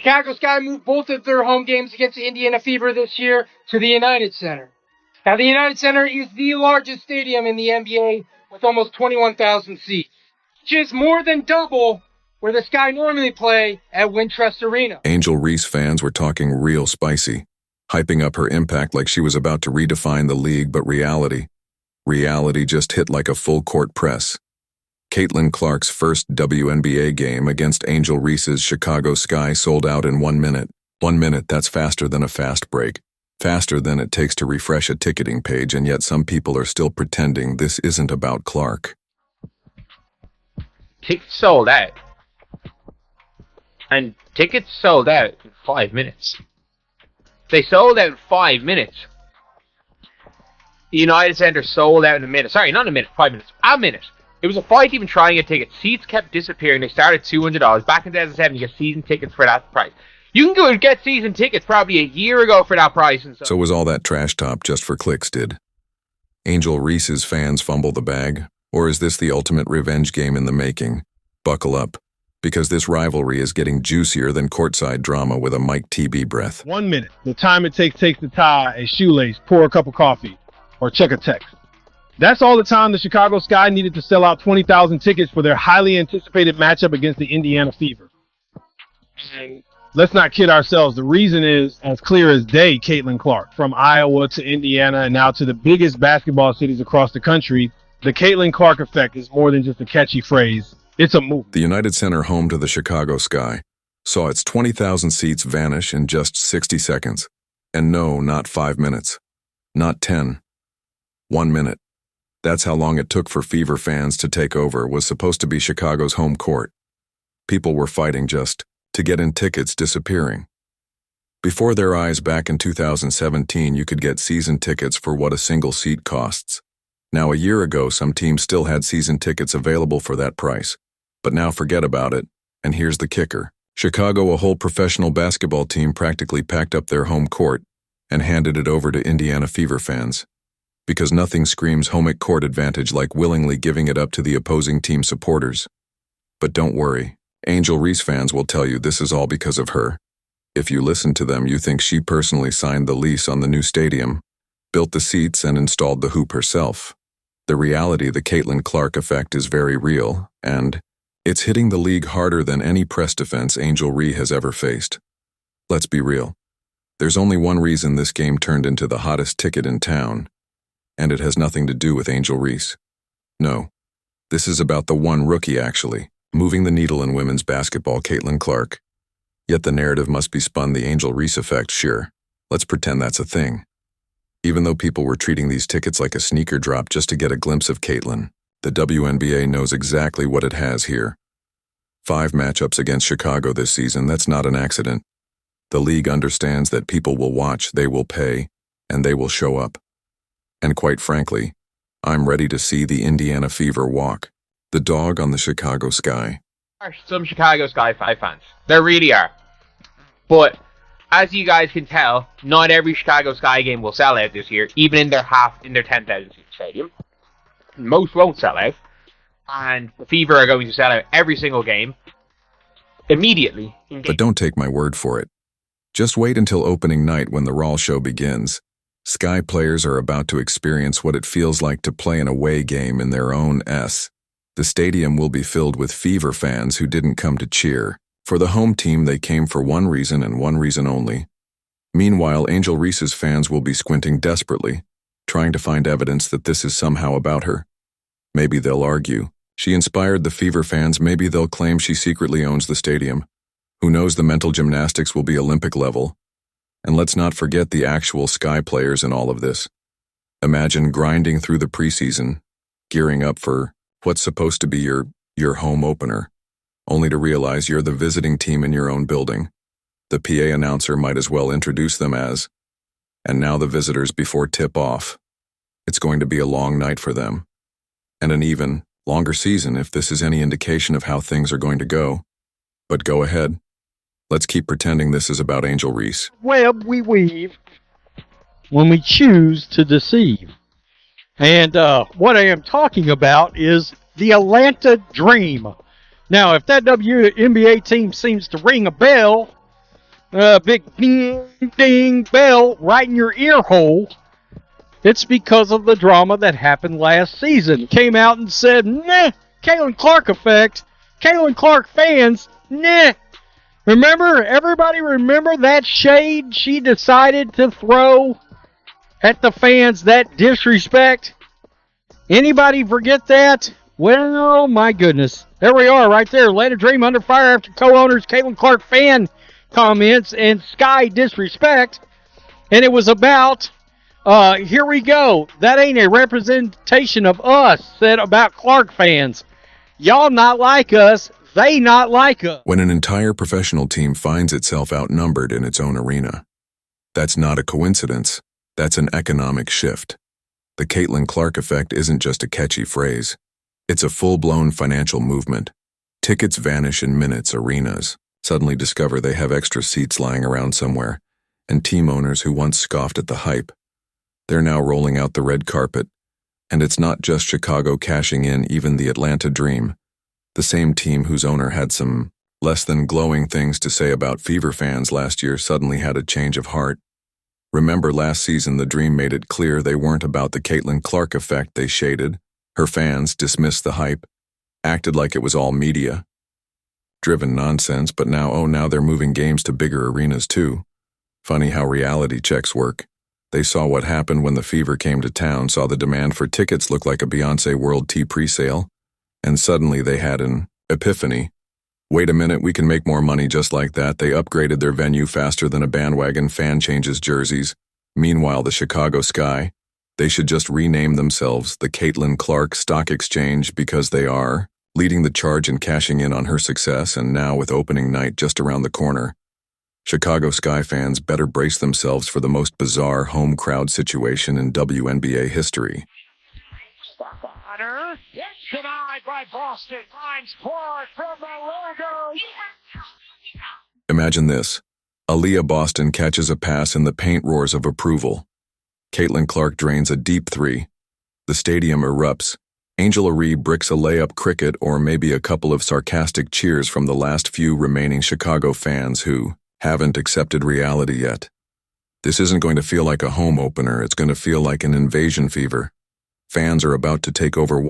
Chicago Sky moved both of their home games against the Indiana Fever this year to the United Center. Now, the United Center is the largest stadium in the NBA with almost 21,000 seats, which is more than double where the Sky normally play at Wintrust Arena. Angel Reese fans were talking real spicy, hyping up her impact like she was about to redefine the league, but reality just hit like a full-court press. Caitlin Clark's first WNBA game against Angel Reese's Chicago Sky sold out in 1 minute. 1 minute, that's faster than a fast break. Faster than it takes to refresh a ticketing page, and yet some people are still pretending this isn't about Clark. Tickets sold out. And tickets sold out in 5 minutes. They sold out in 5 minutes. The United Center sold out in a minute. Sorry, not in a minute, 5 minutes. A minute. It was a fight even trying to get tickets. Seats kept disappearing. They started $200. Back in 2007, you get season tickets for that price. You can go and get season tickets probably a year ago for that price. And so was all that trash talk just for clicks, did Angel Reese's fans fumble the bag? Or is this the ultimate revenge game in the making? Buckle up, because this rivalry is getting juicier than courtside drama with a Mike TB breath. 1 minute, the time it takes to tie a shoelace, pour a cup of coffee, or check a text. That's all the time the Chicago Sky needed to sell out 20,000 tickets for their highly anticipated matchup against the Indiana Fever. And let's not kid ourselves. The reason is as clear as day. Caitlin Clark, from Iowa to Indiana and now to the biggest basketball cities across the country, the Caitlin Clark effect is more than just a catchy phrase. It's a movement. The United Center, home to the Chicago Sky, saw its 20,000 seats vanish in just 60 seconds. And no, not 5 minutes. Not 10. 1 minute. That's how long it took for Fever fans to take over. Was supposed to be Chicago's home court. People were fighting just to get in, tickets disappearing. Before their eyes, back in 2017, you could get season tickets for what a single seat costs. Now, a year ago, some teams still had season tickets available for that price. But now forget about it, and here's the kicker. Chicago, a whole professional basketball team, practically packed up their home court and handed it over to Indiana Fever fans. Because nothing screams home court advantage like willingly giving it up to the opposing team supporters. But don't worry, Angel Reese fans will tell you this is all because of her. If you listen to them, you think she personally signed the lease on the new stadium, built the seats, and installed the hoop herself. The reality, the Caitlin Clark effect, is very real, and it's hitting the league harder than any press defense Angel Reese has ever faced. Let's be real. There's only one reason this game turned into the hottest ticket in town, and it has nothing to do with Angel Reese. No, this is about the one rookie actually moving the needle in women's basketball, Caitlin Clark. Yet the narrative must be spun, the Angel Reese effect. Sure, let's pretend that's a thing. Even though people were treating these tickets like a sneaker drop just to get a glimpse of Caitlin, the WNBA knows exactly what it has here. 5 matchups against Chicago this season, that's not an accident. The league understands that people will watch, they will pay, and they will show up. And quite frankly, I'm ready to see the Indiana Fever walk the dog on the Chicago Sky. Some Chicago Sky fans. There really are. But as you guys can tell, not every Chicago Sky game will sell out this year, even in their 10,000 seat stadium. Most won't sell out. And the Fever are going to sell out every single game immediately. But don't take my word for it. Just wait until opening night when the Raw show begins. Sky players are about to experience what it feels like to play an away game in their own S. The stadium will be filled with Fever fans who didn't come to cheer. For the home team, they came for one reason and one reason only. Meanwhile, Angel Reese's fans will be squinting desperately, trying to find evidence that this is somehow about her. Maybe they'll argue she inspired the Fever fans. Maybe they'll claim she secretly owns the stadium. Who knows, the mental gymnastics will be Olympic level. And let's not forget the actual Sky players in all of this. Imagine grinding through the preseason, gearing up for what's supposed to be your home opener, only to realize you're the visiting team in your own building. The PA announcer might as well introduce them as, and now the visitors before tip-off. It's going to be a long night for them, and an even longer season if this is any indication of how things are going to go. But go ahead. Let's keep pretending this is about Angel Reese. Web we weave when we choose to deceive. And what I am talking about is the Atlanta Dream. Now, if that WNBA team seems to ring a bell, big ding ding bell right in your ear hole, it's because of the drama that happened last season. Came out and said, nah, Caitlin Clark effect. Caitlin Clark fans, nah. Remember, everybody remember that shade she decided to throw at the fans, that disrespect? Anybody forget that? Well, my goodness. There we are right there. Let a Dream under fire after co-owners Caitlin Clark fan comments and Sky disrespect. And it was about, here we go. That ain't a representation of us, said about Clark fans. Y'all not like us. They not like us. When an entire professional team finds itself outnumbered in its own arena, that's not a coincidence. That's an economic shift. The Caitlin Clark effect isn't just a catchy phrase. It's a full-blown financial movement. Tickets vanish in minutes. Arenas suddenly discover they have extra seats lying around somewhere, and team owners who once scoffed at the hype, they're now rolling out the red carpet. And it's not just Chicago cashing in, even the Atlanta Dream, the same team whose owner had some less than glowing things to say about Fever fans last year, suddenly had a change of heart. Remember last season the Dream made it clear they weren't about the Caitlin Clark effect they shaded. Her fans dismissed the hype, acted like it was all media-driven nonsense, but now they're moving games to bigger arenas too. Funny how reality checks work. They saw what happened when the Fever came to town, saw the demand for tickets look like a Beyoncé World Tea presale, and suddenly they had an epiphany. Wait a minute, we can make more money just like that. They upgraded their venue faster than a bandwagon fan changes jerseys. Meanwhile, the Chicago Sky, they should just rename themselves the Caitlin Clark Stock Exchange, because they are leading the charge in cashing in on her success. And now with opening night just around the corner, Chicago Sky fans better brace themselves for the most bizarre home crowd situation in WNBA history. Denied by Boston. Finds Clark from the logo. Imagine this. Aaliyah Boston catches a pass in the paint roars of approval. Caitlin Clark drains a deep three. The stadium erupts. Angel Aree bricks a layup cricket, or maybe a couple of sarcastic cheers from the last few remaining Chicago fans who haven't accepted reality yet. This isn't going to feel like a home opener. It's going to feel like an invasion fever. Fans are about to take over